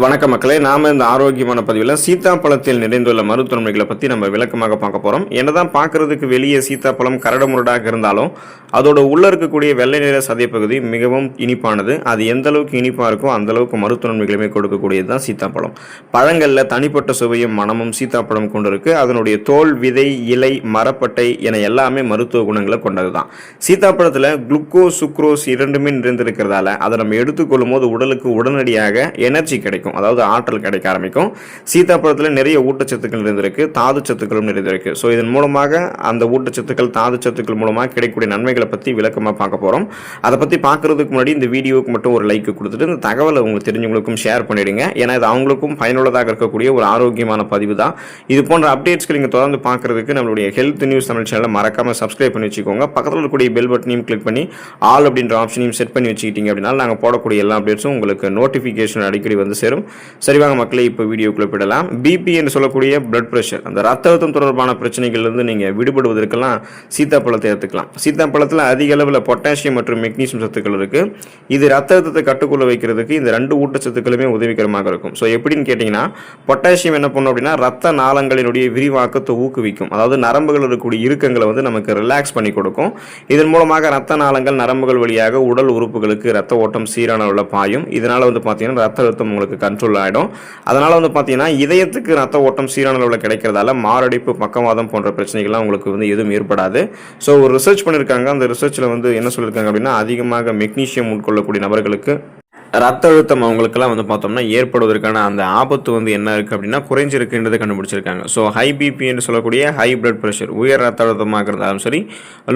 வணக்க மக்களே, நாம இந்த ஆரோக்கியமான பதிவில் சீத்தாப்பழத்தில் நிறைந்துள்ள மருத்துவமைகளை பற்றி நம்ம விளக்கமாக பார்க்க போகிறோம். என்னதான் பார்க்கறதுக்கு வெளியே சீத்தாப்பழம் கரடுமுரடாக இருந்தாலும் அதோட உள்ள இருக்கக்கூடிய வெள்ளை நிற சதைப்பகுதி மிகவும் இனிப்பானது. அது எந்த அளவுக்கு இனிப்பாக இருக்கோ அந்த அளவுக்கு மருத்துவமைகளுமே கொடுக்கக்கூடியது தான் சீத்தாப்பழம். பழங்களில் தனிப்பட்ட சுவையும் மனமும் சீத்தாப்பழம் கொண்டு இருக்கு. அதனுடைய தோல், விதை, இலை, மரப்பட்டை என எல்லாமே மருத்துவ குணங்களை கொண்டது தான். சீத்தாப்பழத்தில் குளுக்கோஸ், சுக்ரோஸ் இரண்டுமே நிறைந்திருக்கிறதால அதை நம்ம எடுத்துக்கொள்ளும் போது உடலுக்கு உடனடியாக எனர்ஜி கிடைக்கும், அதாவது ஆற்றல் கிடைக்க ஆரம்பிக்கும். சீத்தாப்பழத்தில் நிறைய ஊட்டச்சத்துக்கள் நிறைந்திருக்கு, தாது சத்துக்களும் நிறைந்திருக்கு. ஸோ இதன் மூலமாக அந்த ஊட்டச்சத்துக்கள், தாது சத்துக்கள் மூலமாக கிடைக்கக்கூடிய நன்மைகளை பற்றி விளக்கமாக பார்க்க போகிறோம். அதை பற்றி பார்க்கறதுக்கு முன்னாடி இந்த வீடியோவுக்கு மட்டும் ஒரு லைக் கொடுத்துட்டு இந்த தகவலை உங்களுக்கு தெரிஞ்சவங்களுக்கும் ஷேர் பண்ணிடுங்க. ஏன்னா இது அவங்களுக்கும் பயனுள்ளதாக இருக்கக்கூடிய ஒரு ஆரோக்கியமான பதிவு தான். இது போன்ற அப்டேட்ஸ்கள் நீங்கள் தொடர்ந்து பார்க்கறதுக்கு நம்மளுடைய ஹெல்த் நியூஸ் தமிழ் சேனலை மறக்காமல் சப்ஸ்கிரைப் பண்ணி வச்சுக்கோங்க. பக்கத்தில் இருக்கக்கூடிய பெல் பட்டனையும் கிளிக் பண்ணி ஆல் அப்படின்ற ஆப்ஷனையும் செட் பண்ணி வச்சுக்கிட்டீங்க அப்படின்னா நாங்கள் போடக்கூடிய எல்லா அப்டேட்ஸும் உங்களுக்கு நோட்டிஃபிகேஷன் அடிக்கடி வந்து சேரும். சரிவாங்க மக்களே, இப்போ வீடியோக்குள்ள போயிடலாம். பிபி என்று சொல்லக்கூடிய பிளட் பிரஷர், அந்த ரத்த அழுத்தம் தொடர்பான பிரச்சனைகள்லேருந்து நீங்கள் விடுபடுவதற்கெல்லாம் சீத்தாப்பழத்தை எடுத்துக்கலாம். சீத்தாப்பழத்தில் அதிக அளவில் பொட்டாசியம் மற்றும் மெக்னீசியம் சத்துக்கள் இருக்கு. இது ரத்த அழுத்தத்தை கட்டுக்குள்ள வைக்கிறதுக்கு இந்த ரெண்டு ஊட்டச்சத்துக்களுமே உதவிகரமாக இருக்கும். ஸோ எப்படின்னு கேட்டிங்கன்னா, பொட்டாசியம் என்ன பண்ணும் அப்படின்னா ரத்த நாளங்களினுடைய விரிவாக்கத்தை ஊக்குவிக்கும். அதாவது நரம்புகள் இருக்கக்கூடிய இறுக்கங்களை வந்து நமக்கு ரிலாக்ஸ் பண்ணி கொடுக்கும். இதன் மூலமாக ரத்த நாளங்கள், நரம்புகள் வழியாக உடல் உறுப்புகளுக்கு ரத்த ஓட்டம் சீரான அளவில் பாயும். இதனால் வந்து பார்த்தீங்கன்னா ரத்த அழுத்தம் உங்களுக்கு கண்ட்ரோல் ஆகிடும். அதனால் வந்து பார்த்தீங்கன்னா இதயத்துக்கு ரத்த ஓட்டம் சீரான அளவில் கிடைக்கிறதால மாரடைப்பு, பக்கவாதம் போன்ற பிரச்சனைகள்லாம் உங்களுக்கு வந்து எதுவும் ஏற்படாது. ஸோ ஒரு ரிசர்ச் பண்ணியிருக்காங்க. அந்த ரிசர்ச்சில் வந்து என்ன சொல்லியிருக்காங்க அப்படின்னா, அதிகமாக மெக்னீசியம் உட்கொள்ளக்கூடிய நபர்களுக்கு ரத்த அழுத்தம் அவங்களுக்கெல்லாம் வந்து பார்த்தோம்னா ஏற்படுவதற்கான அந்த ஆபத்து வந்து என்ன இருக்குது அப்படின்னா குறைஞ்சிருக்குன்றதை கண்டுபிடிச்சிருக்காங்க. ஸோ ஹை பிபி என்று சொல்லக்கூடிய ஹை பிளட் ப்ரெஷர், உயர் ரத்த அழுத்தமாக இருந்தாலும் சரி,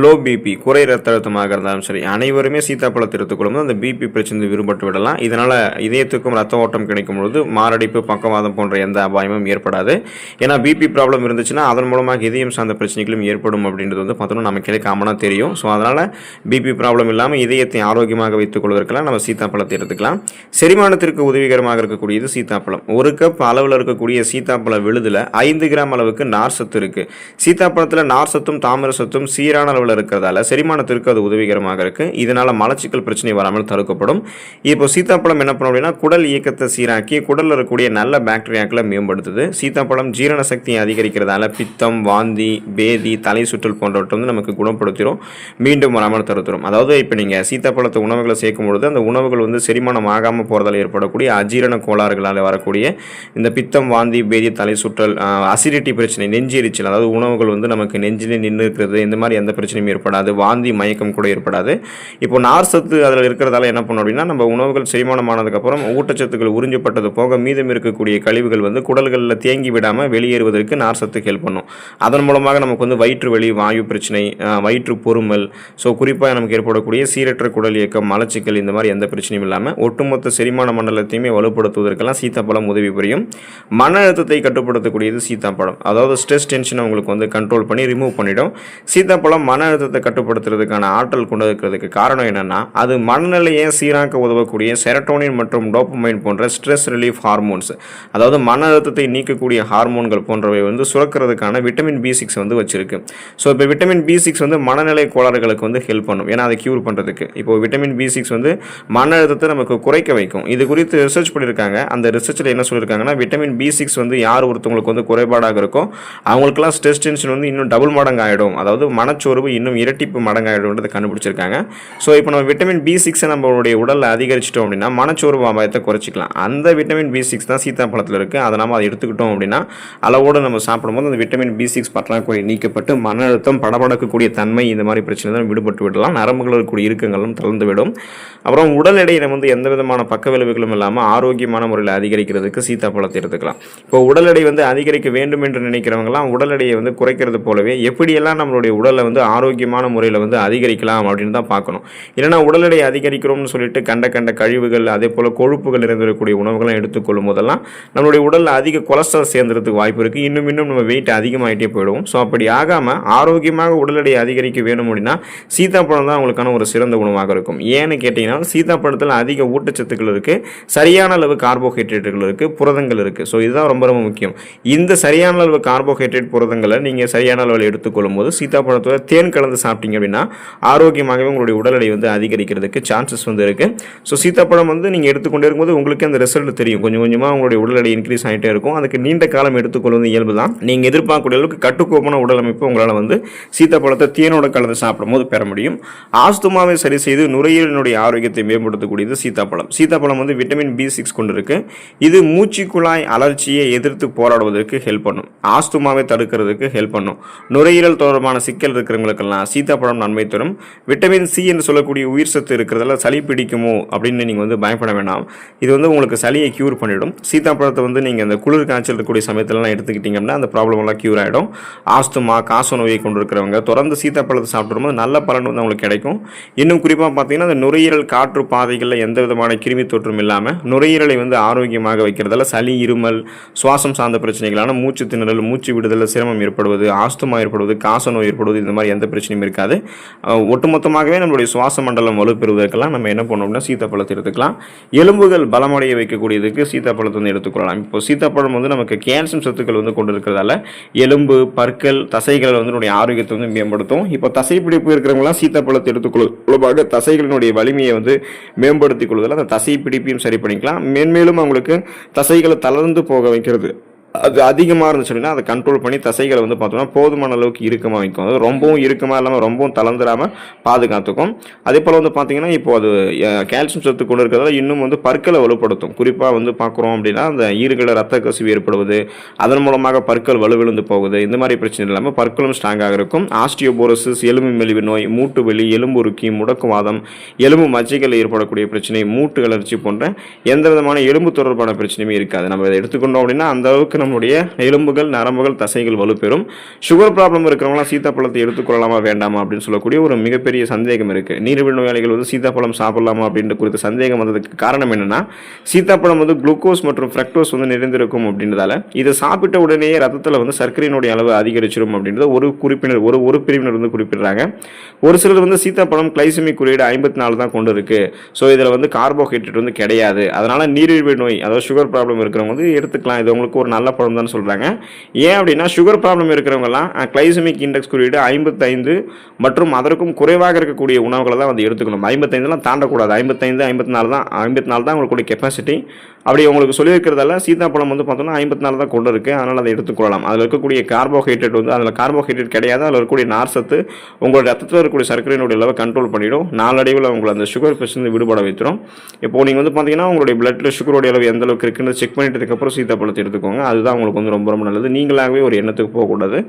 லோ பிபி குறை ரத்த அழுத்தமாக இருந்தாலும் சரி, அனைவருமே சீத்தாப்பழத்தை எடுத்துக்கொள்ளும் அந்த பிபி பிரச்சனை விரும்பட்டு விடலாம். இதனால் இதயத்துக்கும் ரத்த ஓட்டம் கிடைக்கும் பொழுது மாரடைப்பு, பக்கவாதம் போன்ற எந்த அபாயமும் ஏற்படாது. ஏன்னா பிபி ப்ராப்ளம் இருந்துச்சுன்னா அதன் மூலமாக இதயம் சார்ந்த பிரச்சனைகளும் ஏற்படும் அப்படின்றது வந்து பார்த்தோம்னா நமக்கு காமனாக தெரியும். ஸோ அதனால் பிபி ப்ராப்ளம் இல்லாமல் இதயத்தை ஆரோக்கியமாக வைத்துக் கொள்வதற்கெல்லாம் நம்ம சீத்தாப்பழத்தை எடுத்துக்கலாம். செரிமானத்திற்கு உதவிகரமாக இருக்கக்கூடியது சீத்தாப்பழம். ஒரு கப் அளவில் இருக்கக்கூடிய சீத்தாப்பழ விழுதுல 5 கிராம் அளவுக்கு நார் சத்து இருக்கு. சீத்தாப்பழத்தில் நார் சத்தும் தாமிர சத்தும் சீரான அளவில் இருக்கிறதால செரிமானத்திற்கு அது உதவிகரமாக இருக்கு. இதனால மலச்சிக்கல் பிரச்சனை வராமல் தடுக்கப்படும். இப்போ சீத்தாப்பழம் என்ன பண்ணும் அப்படின்னா குடல் இயக்கத்தை சீராக்கி குடலில் இருக்கக்கூடிய நல்ல பாக்டீரியாக்களை மேம்படுத்துது. சீத்தாப்பழம் ஜீரண சக்தியை அதிகரிக்கிறதால பித்தம், வாந்தி, பேதி, தலை சுற்றல் போன்றவற்றை வந்து நமக்கு குணப்படுத்திடும், மீண்டும் வராமல் தடுத்துரும். அதாவது இப்போ நீங்கள் சீத்தாப்பழத்தை உணவுகளை சேர்க்கும் பொழுது அந்த உணவுகள் வந்து செரிமானம் ஆகாமல் போறதால் ஏற்படக்கூடிய அஜீரண கோளாறுகளால் வரக்கூடிய இந்த பித்தம், வாந்தி, பேதி, தலை சுற்றல், அசிடிட்டி பிரச்சனை, நெஞ்சு எரிச்சல், அதாவது உணவுகள் வந்து நமக்கு நெஞ்சிலே நின்று இருக்கிறது, இந்த மாதிரி எந்த பிரச்சனையும் ஏற்படாது. வாந்தி, மயக்கம் கூட ஏற்படாது. இப்போ நார் சத்து அதில் இருக்கிறதால என்ன பண்ணும் அப்படின்னா நம்ம உணவுகள் செரிமானமானதுக்கப்புறம் ஊட்டச்சத்துக்கள் உறிஞ்சப்பட்டது போக மீதம் இருக்கக்கூடிய கழிவுகள் வந்து குடல்களில் தேங்கி விடாமல் வெளியேறுவதற்கு நார் சத்து ஹெல்ப் பண்ணும். அதன் மூலமாக நமக்கு வந்து வயிற்று வலி, வாயு பிரச்சனை, வயிற்று பொறுமல், ஸோ குறிப்பாக நமக்கு ஏற்படக்கூடிய சீரற்ற குடல் இயக்கம், மலச்சிக்கல், இந்த மாதிரி எந்த பிரச்சனையும் இல்லாமல் ஒட்டுமொத்த செரிமான மண்டலத்தையுமே வலுப்படுத்துவதற்கெல்லாம் சீத்தாப்பழம் உதவி புரியும். மன அழுத்தத்தை கட்டுப்படுத்தக்கூடியது சீத்தாப்பழம். அதாவது ஸ்ட்ரெஸ், டென்ஷனை உங்களுக்கு வந்து கண்ட்ரோல் பண்ணி ரிமூவ் பண்ணிடும். சீத்தாப்பழம் மன அழுத்தத்தை கட்டுப்படுத்துறதுக்கான ஆற்றல் கொண்டு இருக்கிறதுக்கு காரணம் என்னன்னா அது மனநிலையை சீராக்க உதவக்கூடிய செரட்டோனின் மற்றும் டோபமைன் போன்ற ஸ்ட்ரெஸ் ரிலீஃப் ஹார்மோன்ஸ், அதாவது மன அழுத்தத்தை நீக்கக்கூடிய ஹார்மோன்கள் போன்றவை வந்து சுரக்கிறதுக்கான விட்டமின் B6 வந்து வச்சிருக்கு. ஸோ இப்போ விட்டமின் B6 வந்து மனநிலை கோளாறுகளுக்கு வந்து ஹெல்ப் பண்ணும். ஏன்னா அதை கியூர் பண்ணுறதுக்கு இப்போ விட்டமின் B6 வந்து மன அழுத்தத்தை நமக்கு குறைக்க வைக்கும். இது குறித்து ரிசர்ச் பண்ணியிருக்காங்க. அந்த ரிசர்ச்சில் என்ன சொல்லியிருக்காங்கன்னா விட்டமின் B6 வந்து யார் ஒருத்தவங்களுக்கு வந்து குறைபாடாக இருக்கும் அவங்களுக்குலாம் ஸ்ட்ரெஸ், டென்ஷன் வந்து இன்னும் டபுள் மடங்கு ஆகிடும், அதாவது மனச்சோர்வு இன்னும் இரட்டிப்பு மடங்கு ஆகிடும்ன்றதை கண்டுபிடிச்சிருக்காங்க. ஸோ இப்போ நம்ம விட்டமின் B6 நம்மளுடைய உடலில் அதிகரிச்சிட்டோம் அப்படின்னா மனச்சோர்வு அபாயத்தை குறைச்சிக்கலாம். அந்த விட்டமின் B6 தான் சீத்தாப்பழத்தில் இருக்குது. அதை நம்ம அதை எடுத்துக்கிட்டோம் அப்படின்னா அளவோடு நம்ம சாப்பிடும்போது அந்த விட்டமின் B6 பற்றாக்குறை நீக்கப்பட்டு மன அழுத்தம், படபடக்கக்கூடிய தன்மை, இந்த மாதிரி பிரச்சனை தான் விடுபட்டு விடலாம். நரம்புகள் இருக்கக்கூடிய இறுக்கங்களும் தளர்ந்து விடும். அப்புறம் உடல் எடையை வந்து எந்த விதமான பக்க விளைவுகளும் இல்லாமல் ஆரோக்கியமான முறையில் அதிகரிக்கிறதுக்கு சீத்தாப்பழத்தை எடுத்துக்கலாம். இப்போ உடல் எடை வந்து அதிகரிக்க வேண்டும் என்று நினைக்கிறவங்கலாம் உடல் எடையை வந்து குறைக்கிறது போலவே எப்படியெல்லாம் நம்மளுடைய உடலை வந்து ஆரோக்கியமான முறையில் வந்து அதிகரிக்கலாம் அப்படின்னு தான் பார்க்கணும். இல்லைனா உடல் எடையை அதிகரிக்கிறோம்னு சொல்லிட்டு கண்ட கழிவுகள், அதே போல் கொழுப்புகள் இருந்திருக்கக்கூடிய உணவுகளை எடுத்துக்கொள்ளும் போதெல்லாம் நம்மளுடைய உடலில் அதிக கொலஸ்ட்ரால் சேர்ந்துறதுக்கு வாய்ப்பு இருக்குது. இன்னும் நம்ம வெயிட் அதிகமாகிட்டே போயிடுவோம். ஸோ அப்படி ஆகாமல் ஆரோக்கியமாக உடல் எடையை அதிகரிக்க வேணும் அப்படின்னா சீத்தாப்பழம் தான் உங்களுக்கான ஒரு சிறந்த உணவாக இருக்கும். ஏன்னு கேட்டிங்கன்னா சீத்தாப்பழத்தில் அதிக ஊட்டச்சத்துக்கள் இருக்குது, சரியான அளவு கார்போஹைட்ரேட்டுகள் இருக்குது, புரதங்கள் இருக்குது. ஸோ இதுதான் ரொம்ப ரொம்ப முக்கியம். இந்த சரியான அளவு கார்போஹைட்ரேட் புரதங்களை நீங்கள் சரியான அளவில் எடுத்துக்கொள்ளும் போது சீத்தாப்பழத்தோட தேன் கலந்து சாப்பிட்டீங்க அப்படின்னா ஆரோக்கியமாகவே உங்களுடைய உடல் எடை வந்து அதிகரிக்கிறதுக்கு சான்சஸ் வந்து இருக்குது. ஸோ சீத்தாப்பழம் வந்து நீங்கள் எடுத்துக்கொண்டே இருக்கும்போது உங்களுக்கு அந்த ரிசல்ட் தெரியும். கொஞ்சம் கொஞ்சமாக உங்களுடைய உடல் எடை இன்க்ரீஸ் ஆகிட்டே இருக்கும். அதுக்கு நீண்ட காலம் எடுத்துக்கொள்வது இயல்பு தான். நீங்கள் எதிர்பார்க்கக்கூடிய அளவுக்கு கட்டுக்கோப்பான உடல் அமைப்பு உங்களால் வந்து சீத்தாப்பழத்தை தேனோட கலந்து சாப்பிடும் போது பெற முடியும். ஆஸ்துமாவை சரி செய்து நுரையீரலினுடைய ஆரோக்கியத்தை மேம்படுத்தக்கூடியது சீத்தாப்பழம். சீத்தாப்பழம் வந்து விட்டமின் B6 கொண்டு இருக்கு. இது மூச்சுக்குழாய் அலர்ச்சியை எதிர்த்து போராடுவதற்கு ஹெல்ப் பண்ணும். ஆஸ்துமாவை தடுக்கிறதுக்கு ஹெல்ப் பண்ணும். நுரையீரல் தொடர்பான சிக்கல் இருக்கிறவங்களுக்கெல்லாம் சீத்தாப்பழம் நன்மை தரும். விட்டமின் C என்று சொல்லக்கூடிய உயிர் சத்து இருக்கிறதால சளி பிடிக்குமோ அப்படின்னு நீங்கள் வந்து பயப்பட வேண்டாம். இது வந்து உங்களுக்கு சளியை க்யூர் பண்ணிடும். சீத்தாப்பழத்தை வந்து நீங்கள் அந்த குளிர் காய்ச்சல் இருக்கக்கூடிய சமயத்திலலாம் எடுத்துக்கிட்டீங்கன்னா அந்த ப்ராப்ளம் எல்லாம் க்யூர் ஆகிடும். ஆஸ்துமா காச நோயை கொண்டு இருக்கிறவங்க தொடர்ந்து சீத்தாப்பழத்தை சாப்பிடும்போது நல்ல பலன் வந்து அவங்களுக்கு கிடைக்கும். இன்னும் குறிப்பாக பார்த்தீங்கன்னா அந்த நுரையீரல் காற்று பாதைகளில் எந்த விதமான கிருமி தொற்றும் இல்லாமல் நுரையீரலை வந்து ஆரோக்கியமாக வைக்கிறதால சளி, இருமல், சுவாசம் சார்ந்த பிரச்சனைகளான மூச்சு திணறல், மூச்சு விடுதல் சிரமம் ஏற்படுவது, ஆஸ்துமா ஏற்படுவது, காச நோய் ஏற்படுவது, இந்த மாதிரி எந்த பிரச்சனையும் இருக்காது. ஒட்டுமொத்தமாகவே நம்மளுடைய சுவாச மண்டலம் வலுப்பெறுவதற்கெல்லாம் நம்ம என்ன பண்ணோம்னா சீத்தாப்பழத்தை எடுத்துக்கலாம். எலும்புகள் பலமடைய வைக்கக்கூடியதுக்கு சீத்தாப்பழத்தை வந்து எடுத்துக்கொள்ளலாம். இப்போ சீத்தாப்பழம் வந்து நமக்கு கால்சியம் சத்துக்கள் வந்து கொண்டு இருக்கிறதால எலும்பு, பற்கள், தசைகள் வந்து நம்முடைய ஆரோக்கியத்தை வந்து மேம்படுத்தும். இப்போ தசைப்பிடிப்பு இருக்கிறவங்களாம் சீத்தாப்பழத்தை எடுத்துக்கொள்ளும் தசைகளினுடைய வலிமையை வந்து மேம்படுத்திக் கொள்வதால் அந்த தசை பிடிப்பையும் சரி பண்ணிக்கலாம். மேன்மேலும் அவங்களுக்கு தசைகளை தளர்ந்து போக வைக்கிறது. அது அதிகமாக இருந்துச்சு அப்படின்னா அதை கண்ட்ரோல் பண்ணி தசைகளை வந்து பார்த்தோம்னா போதுமான அளவுக்கு இறுக்கமாக வைக்கும். அது ரொம்பவும் இறுக்கமாக இல்லாமல் ரொம்பவும் தளர்ந்துடாமல் பாதுகாத்துக்கும். அதே போல் வந்து பார்த்தீங்கன்னா இப்போ அது கால்சியம் சத்து கொண்டு இருக்கிறதால இன்னும் வந்து பற்களை வலுப்படுத்தும். குறிப்பாக வந்து பார்க்குறோம் அப்படின்னா அந்த ஈறுகளை ரத்த கசிவு ஏற்படுவது, அதன் மூலமாக பற்கள் வலுவிழுந்து போகுது, இந்த மாதிரி பிரச்சனை இல்லாமல் பற்களும் ஸ்ட்ராங்காக இருக்கும். ஆஸ்டியோபோரோசிஸ், எலும்பு மெலிவு நோய், மூட்டு வலி, எலும்புருக்கி, முடக்குவாதம், எலும்பு மஜ்ஜைகள் ஏற்படக்கூடிய பிரச்சனை, மூட்டு அலர்ச்சி போன்ற எந்த விதமான எலும்பு தொடர்பான பிரச்சனையுமே இருக்காது. நம்ம இதை எடுத்துக்கொண்டோம் அப்படின்னா அந்த அளவுக்கு நம்முடைய எலும்புகள், நரம்புகள், தசைகள் வலுப்பெறும். சுகர் ப்ராப்ளம் இருக்கிறவங்களாம் சீத்தாப்பழத்தை எடுத்துக்கொள்ளலாமா வேண்டாமா அப்படின்னு சொல்லக்கூடிய ஒரு மிகப்பெரிய சந்தேகம் இருக்கு. நீரிழிவு நோயாளிகள் வந்து சீத்தாப்பழம் சாப்பிடலாமா அப்படின்ற குறித்த சந்தேகம் வந்ததுக்கு காரணம் என்னன்னா சீத்தாப்பழம் வந்து குளுக்கோஸ் மற்றும் ஃப்ரக்டோஸ் வந்து நிறைந்திருக்கும் அப்படின்றதால இதை சாப்பிட்ட உடனே ரத்தத்தில் வந்து சர்க்கரையினுடைய அளவு அதிகரிச்சிடும் அப்படின்றத ஒரு பிரிவினர் வந்து குறிப்பிடுறாங்க. ஒரு சிலர் வந்து சீத்தாப்பழம் கிளைசெமிக் குறியீடு 54 தான் கொண்டு இருக்கு. ஸோ இதில் வந்து கார்போஹைட்ரேட் வந்து கிடையாது. அதனால நீரிழிவு நோய், அதாவது சுகர் ப்ராப்ளம் இருக்கிறவங்க வந்து எடுத்துக்கலாம். இது உங்களுக்கு ஒரு நல்ல பழம் தான் சொல்றாங்க. ஏன் அப்படின்னா சுகர் ப்ராப்ளம் இருக்கிறவங்கலாம் கிளைசெமிக் இண்டெக்ஸ் குறியீடு 55 மற்றும் அதற்கும் குறைவாக இருக்கக்கூடிய உணவுகளை தான் வந்து எடுத்துக்கணும். 55 தாண்டக்கூடாது. 55, 54 தான் உங்களுக்கு கெப்பாசிட்டி. அப்படி உங்களுக்கு சொல்லியிருக்கிறதால சீத்தாப்பழம் வந்து பார்த்தோம்னா 54 தான் கொண்டு இருக்குது. அதனால் அதை எடுத்துக்கொள்ளலாம். அதில் இருக்கக்கூடிய கார்போஹைட்ரேட் வந்து அதில் கார்போஹைட்ரேட் கிடையாது. அதில் இருக்கக்கூடிய நார் சத்து உங்களோட ரத்தத்தில் இருக்கக்கூடிய சர்க்கரையினுடைய அளவை கண்ட்ரோல் பண்ணிடும். நாளடைவில் உங்களை அந்த சுகர் பிரச்சனை விடுபட வைத்திரும். இப்போ நீங்கள் வந்து பார்த்தீங்கன்னா உங்களுடைய பிளட்டில் சுகருடைய அளவு எந்த அளவுக்கு இருக்குன்னு செக் பண்ணிட்டதுக்கப்புறம் சீத்தாப்பழத்தை எடுத்துக்கோங்க. அதுதான் உங்களுக்கு வந்து ரொம்ப ரொம்ப நல்லது. நீங்களாகவே ஒரு எண்ணத்துக்கு போகக்கூடாது.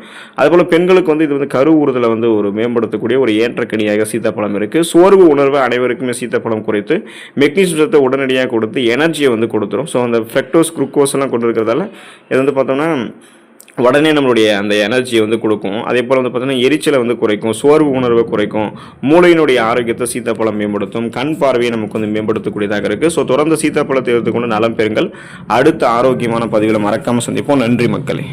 அதுபோல் பெண்களுக்கு வந்து இது வந்து கரு ஊறுதலை வந்து ஒரு மேம்படுத்தக்கூடிய ஒரு ஏற்றக்கனியாக சீத்தாப்பழம் இருக்குது. சோர்வு உணர்வை அனைவருக்குமே சீத்தாப்பழம் குறைத்து மெக்னீசியம் சத்தை உடனடியாக கொடுத்து எனர்ஜியை வந்து கொடுத்துரும். ஸோ அந்த ஃப்ரக்டோஸ், குளுக்கோஸ் எல்லாம் கொண்டு இருக்கிறதால இது வந்து பார்த்தோம்னா உடனே நம்மளுடைய அந்த எனர்ஜியை வந்து கொடுக்கும். அதே போல் வந்து பார்த்தீங்கன்னா எரிச்சலை வந்து குறைக்கும், சோர்வு உணர்வை குறைக்கும், மூளையினுடைய ஆரோக்கியத்தை சீத்தாப்பழம் மேம்படுத்தும், கண் பார்வையை நமக்கு வந்து மேம்படுத்தக்கூடியதாக இருக்குது. ஸோ தொடர்ந்து சீத்தாப்பழத்தை எடுத்துக்கொண்டு நலம் பெறுங்கள். அடுத்த ஆரோக்கியமான பதிவில் மறக்காமல் சந்திப்போம். நன்றி மக்களே.